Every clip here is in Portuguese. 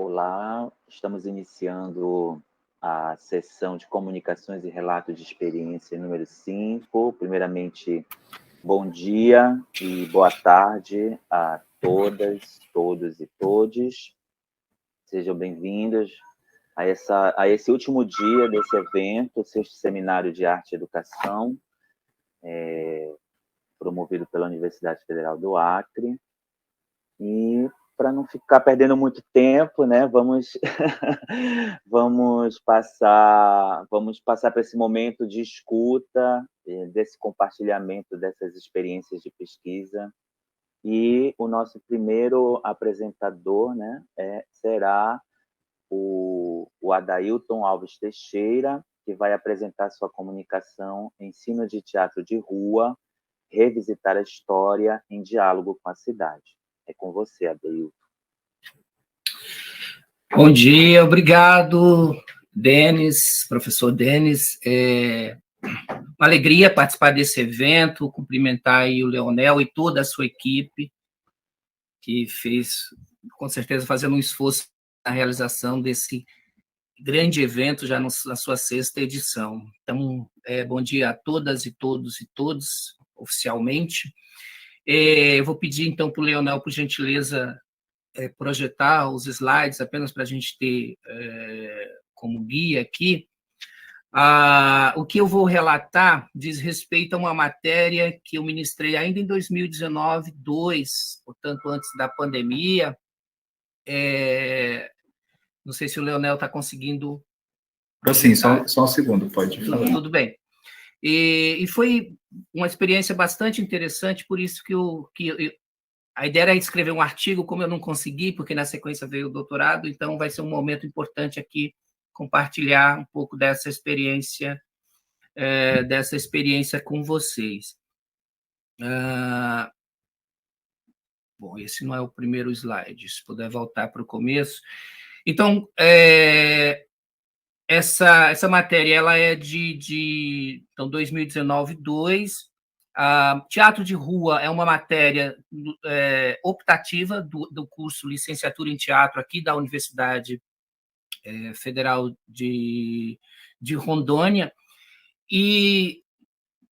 Olá, estamos iniciando a sessão de comunicações e relatos de experiência número 5. Primeiramente, bom dia e boa tarde a todas, todos e todes. Sejam bem-vindos a esse último dia desse evento, o sexto Seminário de Arte e Educação, promovido pela Universidade Federal do Acre. E para não ficar perdendo muito tempo, né, vamos passar para esse momento de escuta, desse compartilhamento dessas experiências de pesquisa. E o nosso primeiro apresentador, né, será o Adailton Alves Teixeira, que vai apresentar sua comunicação Ensino de Teatro de Rua, Revisitar a História em Diálogo com a Cidade. É com você, Adailton. Bom dia, obrigado, Denis, professor Denis. Uma alegria participar desse evento, cumprimentar aí o Leonel e toda a sua equipe, que fez, com certeza, fazendo um esforço na realização desse grande evento, já na sua sexta edição. Então, bom dia a todas e todos e todos, oficialmente. Eu vou pedir, então, para o Leonel, por gentileza, projetar os slides, apenas para a gente ter como guia aqui. O que eu vou relatar diz respeito a uma matéria que eu ministrei ainda em 2019, portanto, antes da pandemia. Não sei se o Leonel está conseguindo... Sim, só um segundo, pode falar. Tudo bem. E foi uma experiência bastante interessante, por isso que a ideia era escrever um artigo, como eu não consegui, porque na sequência veio o doutorado, então vai ser um momento importante aqui compartilhar um pouco dessa experiência com vocês. Bom, esse não é o primeiro slide, se puder voltar para o começo. Então, essa matéria ela é de 2019-2. Teatro de Rua é uma matéria optativa do curso Licenciatura em Teatro aqui da Universidade Federal de Rondônia, e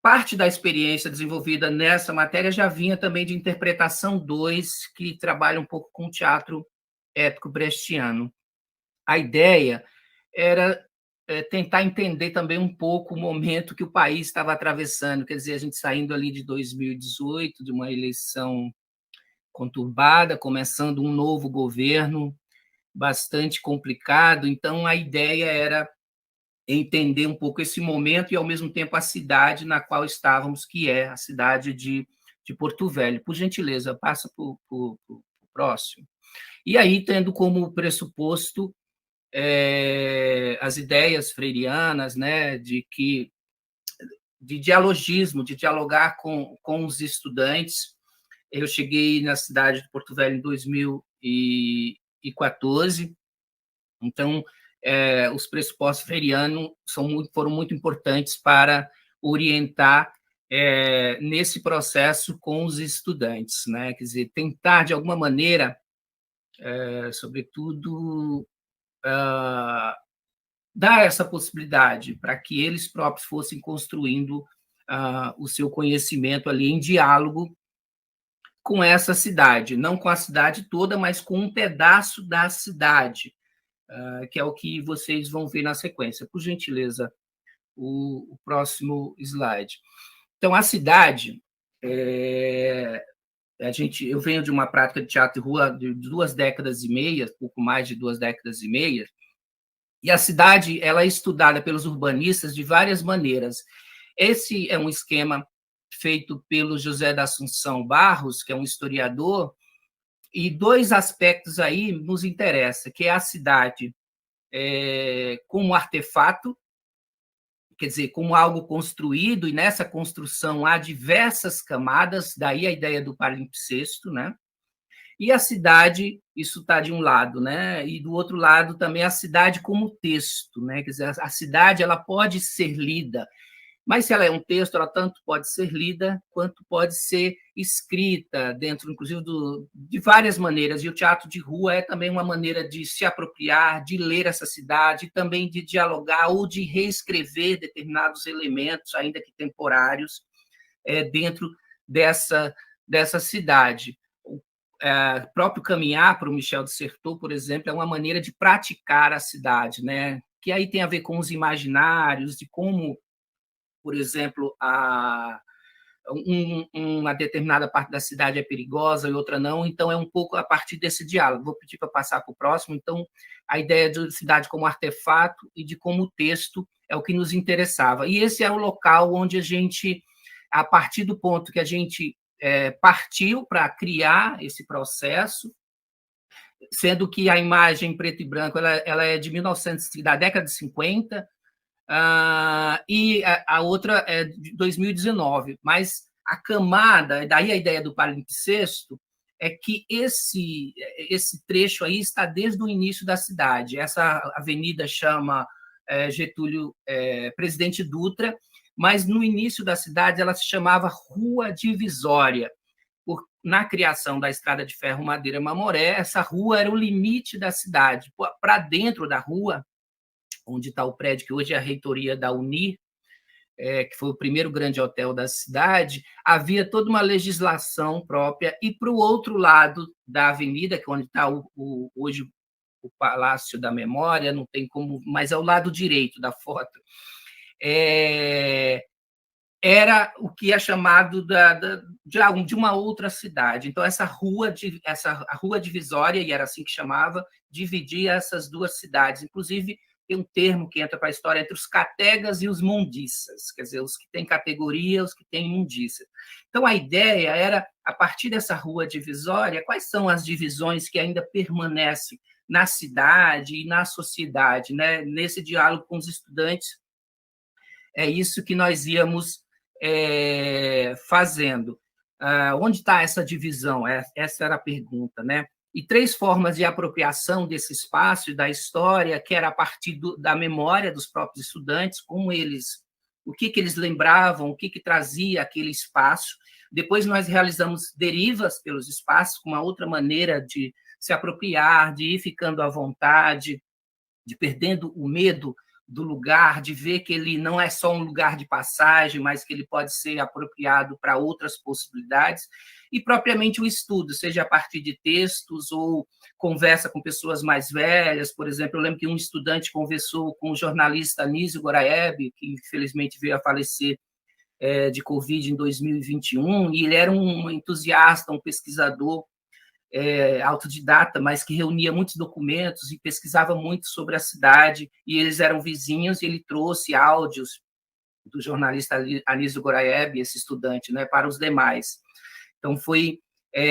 parte da experiência desenvolvida nessa matéria já vinha também de Interpretação 2, que trabalha um pouco com teatro épico brechtiano. A ideia era tentar entender também um pouco o momento que o país estava atravessando, quer dizer, a gente saindo ali de 2018, de uma eleição conturbada, começando um novo governo bastante complicado, então a ideia era entender um pouco esse momento e, ao mesmo tempo, a cidade na qual estávamos, que é a cidade de Porto Velho. Por gentileza, passa para o próximo. E aí, tendo como pressuposto as ideias freirianas, né, de dialogismo, de dialogar com os estudantes. Eu cheguei na cidade de Porto Velho em 2014, então os pressupostos freirianos foram muito importantes para orientar nesse processo com os estudantes, né? Quer dizer, tentar, de alguma maneira, sobretudo, dar essa possibilidade para que eles próprios fossem construindo o seu conhecimento ali em diálogo com essa cidade, não com a cidade toda, mas com um pedaço da cidade, que é o que vocês vão ver na sequência. Por gentileza, o próximo slide. Então, a cidade, eu venho de uma prática de teatro de rua de 2 décadas e meia, pouco mais de 2 décadas e meia, e a cidade ela é estudada pelos urbanistas de várias maneiras. Esse é um esquema feito pelo José da Assunção Barros, que é um historiador, e 2 aspectos aí nos interessam, que é a cidade como artefato, quer dizer, como algo construído, e nessa construção há diversas camadas, daí a ideia do palimpsesto, né? E a cidade, isso está de um lado, né? E do outro lado também a cidade como texto, né? Quer dizer, a cidade ela pode ser lida, mas se ela é um texto, ela tanto pode ser lida quanto pode ser escrita, dentro, inclusive, de várias maneiras. E o teatro de rua é também uma maneira de se apropriar, de ler essa cidade, também de dialogar ou de reescrever determinados elementos, ainda que temporários, dentro dessa cidade. O próprio caminhar para o Michel de Certeau, por exemplo, é uma maneira de praticar a cidade, né? Que aí tem a ver com os imaginários, de como, por exemplo, uma determinada parte da cidade é perigosa e outra não, então é um pouco a partir desse diálogo. Vou pedir para passar para o próximo. Então, a ideia de cidade como artefato e de como o texto é o que nos interessava. E esse é o local onde a gente, a partir do ponto que a gente partiu para criar esse processo, sendo que a imagem preto e branco ela é de 1900, da década de 50, e a outra é de 2019, mas a camada, daí a ideia do palimpsesto, é que esse trecho aí está desde o início da cidade. Essa avenida chama Getúlio Presidente Dutra, mas no início da cidade ela se chamava Rua Divisória. Na criação da Estrada de Ferro Madeira Mamoré, essa rua era o limite da cidade. Para dentro da rua, onde está o prédio que hoje é a reitoria da Unir, que foi o primeiro grande hotel da cidade, havia toda uma legislação própria, e para o outro lado da avenida, que é onde está hoje o Palácio da Memória, não tem como, mas é o lado direito da foto, era o que é chamado de uma outra cidade. Então, a rua divisória, e era assim que chamava, dividia essas duas cidades. Inclusive, tem um termo que entra para a história entre os categas e os mundiças, quer dizer, os que têm categoria, os que têm mundiça. Então, a ideia era, a partir dessa rua divisória, quais são as divisões que ainda permanecem na cidade e na sociedade, né? Nesse diálogo com os estudantes, é isso que nós íamos fazendo. Onde está essa divisão? Essa era a pergunta, né? E 3 formas de apropriação desse espaço e da história, que era a partir da memória dos próprios estudantes, o que eles lembravam, o que trazia aquele espaço. Depois nós realizamos derivas pelos espaços, com uma outra maneira de se apropriar, de ir ficando à vontade, de perdendo o medo do lugar, de ver que ele não é só um lugar de passagem, mas que ele pode ser apropriado para outras possibilidades, e propriamente o estudo, seja a partir de textos ou conversa com pessoas mais velhas. Por exemplo, eu lembro que um estudante conversou com o jornalista Anísio Goraeb, que infelizmente veio a falecer de Covid em 2021, e ele era um entusiasta, um pesquisador autodidata, mas que reunia muitos documentos e pesquisava muito sobre a cidade, e eles eram vizinhos, e ele trouxe áudios do jornalista Anísio Goraeb, esse estudante, né, para os demais. Então, foi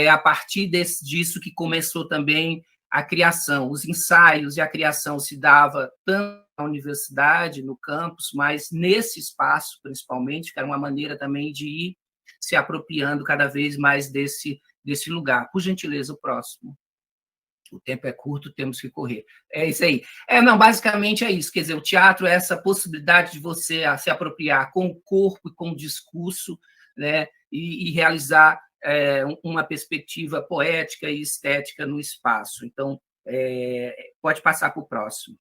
a partir disso que começou também a criação. Os ensaios e a criação se dava tanto na universidade, no campus, mas nesse espaço, principalmente, que era uma maneira também de ir se apropriando cada vez mais desse lugar. Por gentileza, o próximo. O tempo é curto, temos que correr. É isso aí. Não, basicamente é isso. Quer dizer, o teatro é essa possibilidade de você se apropriar com o corpo e com o discurso, né, e realizar uma perspectiva poética e estética no espaço. Então, pode passar para o próximo.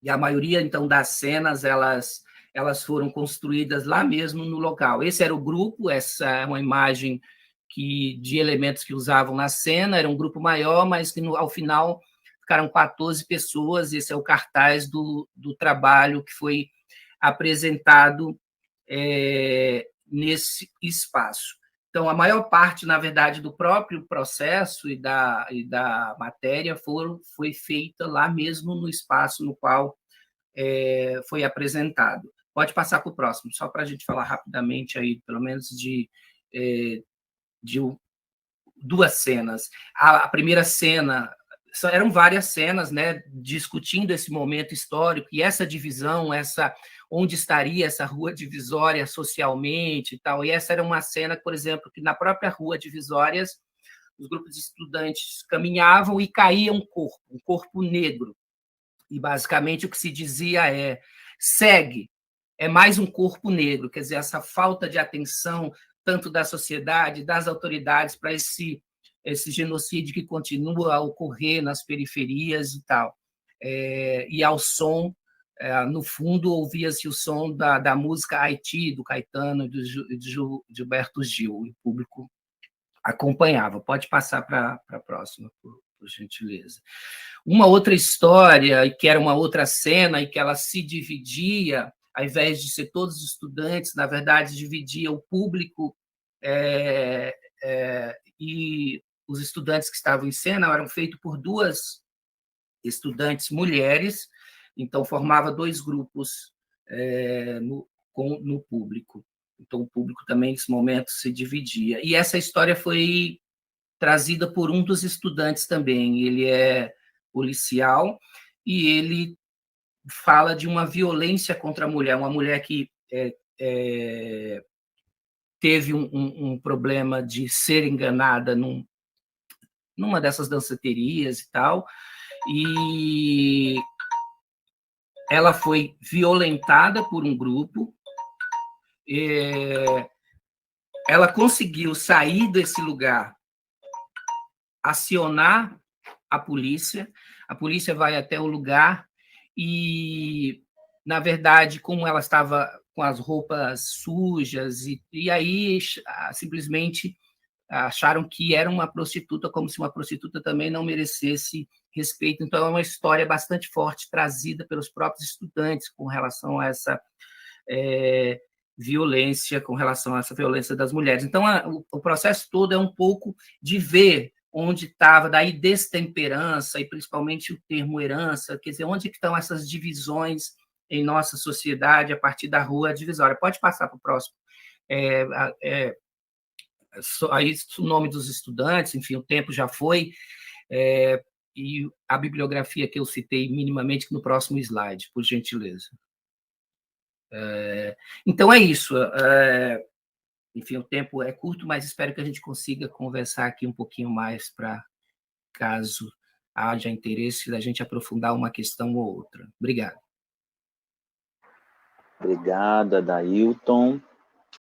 E a maioria, então, das cenas, elas foram construídas lá mesmo no local. Esse era o grupo, essa é uma imagem de elementos que usavam na cena, era um grupo maior, mas que ao final ficaram 14 pessoas. Esse é o cartaz do trabalho que foi apresentado nesse espaço. Então, a maior parte, na verdade, do próprio processo e da matéria foi feita lá mesmo no espaço no qual foi apresentado. Pode passar para o próximo, só para a gente falar rapidamente aí, pelo menos de 2 cenas. A primeira cena, eram várias cenas, né, discutindo esse momento histórico e essa divisão, onde estaria essa rua divisória socialmente e tal. E essa era uma cena, por exemplo, que na própria rua Divisórias, os grupos de estudantes caminhavam e caía um corpo negro. E basicamente o que se dizia segue, é mais um corpo negro. Quer dizer, essa falta de atenção tanto da sociedade, das autoridades, para esse genocídio que continua a ocorrer nas periferias e tal. E ao som, no fundo, ouvia-se o som da música Haiti, do Caetano e do Gilberto Gil, e o público acompanhava. Pode passar para a próxima, por gentileza. Uma outra história, que era uma outra cena, e que ela se dividia, ao invés de ser todos os estudantes, na verdade, dividia o público, e os estudantes que estavam em cena eram feitos por 2 estudantes mulheres, então formava 2 grupos no público. Então, o público também, nesse momento, se dividia. E essa história foi trazida por um dos estudantes também. Ele é policial e ele fala de uma violência contra a mulher, uma mulher que teve um problema de ser enganada numa dessas danceterias e tal, e ela foi violentada por um grupo, ela conseguiu sair desse lugar, acionar a polícia vai até o lugar e, na verdade, como ela estava com as roupas sujas, e aí simplesmente acharam que era uma prostituta, como se uma prostituta também não merecesse respeito. Então, é uma história bastante forte, trazida pelos próprios estudantes com relação a essa violência, com relação a essa violência das mulheres. Então, o processo todo é um pouco de ver onde estava, daí destemperança, e principalmente o termo herança, quer dizer, onde estão essas divisões em nossa sociedade a partir da rua divisória. Pode passar para o próximo. Aí o nome dos estudantes, enfim, o tempo já foi, e a bibliografia que eu citei minimamente no próximo slide, por gentileza. Então, é isso. Enfim, o tempo é curto, mas espero que a gente consiga conversar aqui um pouquinho mais para, caso haja interesse, da gente aprofundar uma questão ou outra. Obrigado. Obrigado, Adailton.